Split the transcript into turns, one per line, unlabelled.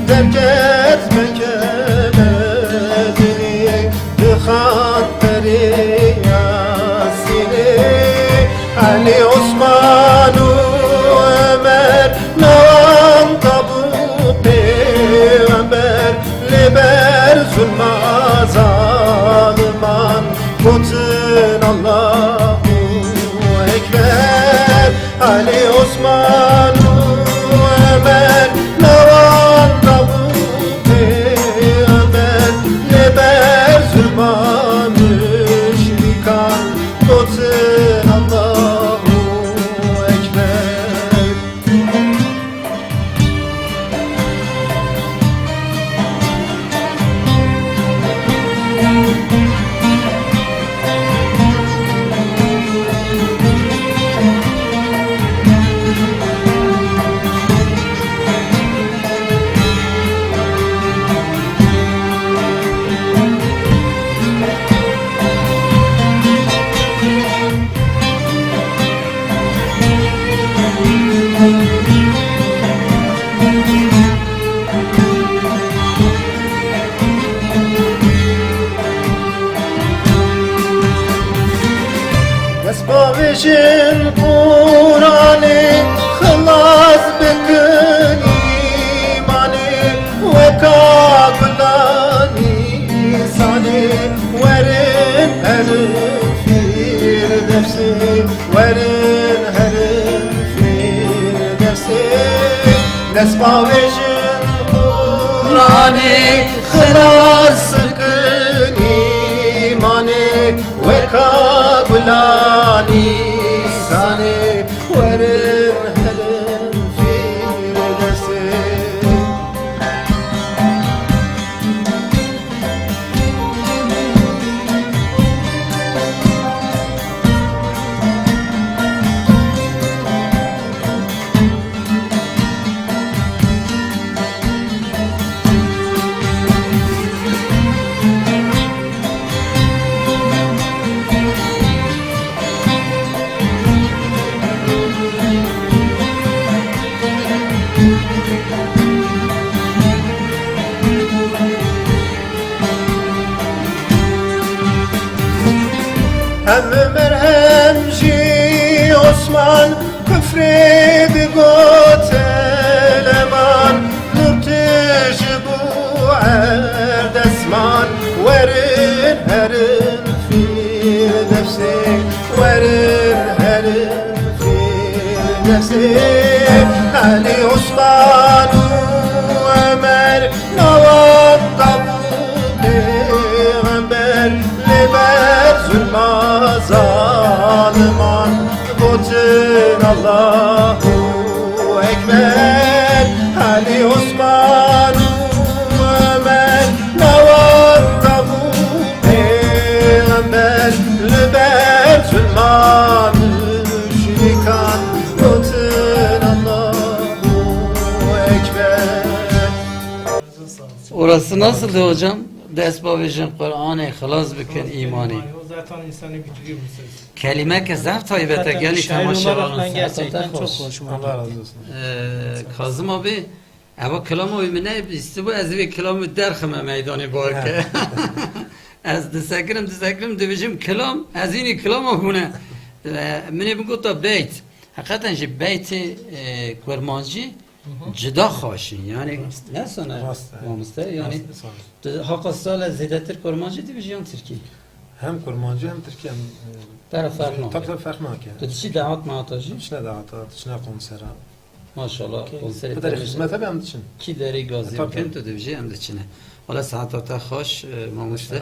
درک etmek ebedini بخاطر Yasin'i Ali Osman Ömer Navan tabu peygamber Liber zulma zaliman Kutun Allahu Ekber Ali Osman Ömer Navan tabu peygamber Liber zulma müşrikan Kutun Allahu Ekber Desbavişin Kur'an'ı Hılas bükün imani Ve kablani sani Verin herin firdevsi Verin herin firdevsi Desbavişin Kur'an'ı Hılas bükün imani Ve kablani sani Verin herin firdevsi Hem Ömer hem Şii Osman Küfre bigot eleman Nurteci bu erdesman Verin herin firdevsi Verin herin firdevsi Ali Osman Ömer Navat tabu peygamber Liber zulma zaliman Kutun Allahu Ekber Ali Osman Ömer Navat tabu peygamber Liber zulma müşrikan Kutun Allahu Ekber
Orası nasıldı hocam? Desbavişin Kur'an'ı Hılas bükün imani
O zaten insanı bitiriyor bu söz.
Kelime ke zaf taybete geli
Şair olarak
temaşalarının
ben gerçekten çok hoşuma
Allah razı
gitti.
olsun
Kazım abi ama kelamı ne istibu ez bir kelamı derxime meydanı boyke az disekrim dibijim kelam az ini kelam bune منی بگو تا بیت حقیقتا جی بیت کرمانجی جدا خاشی یعنی نه سنه مامسته یعنی حق سال زیادتر کرمانجی دی بیجیان ترکی
Hem Kurmancı hem Türkiye
طرف فرق نه
tabii fark yok
تو
yani.
چی دعوت معتاجی
İçine dağıtı, içine konsere.
ماشاءالله کنسرت
Bu da hizmete benim için.
کی داری گازی
طبعا.
کن تو دیوژی هم دچینه حالا ساعت تا خوش ماموسته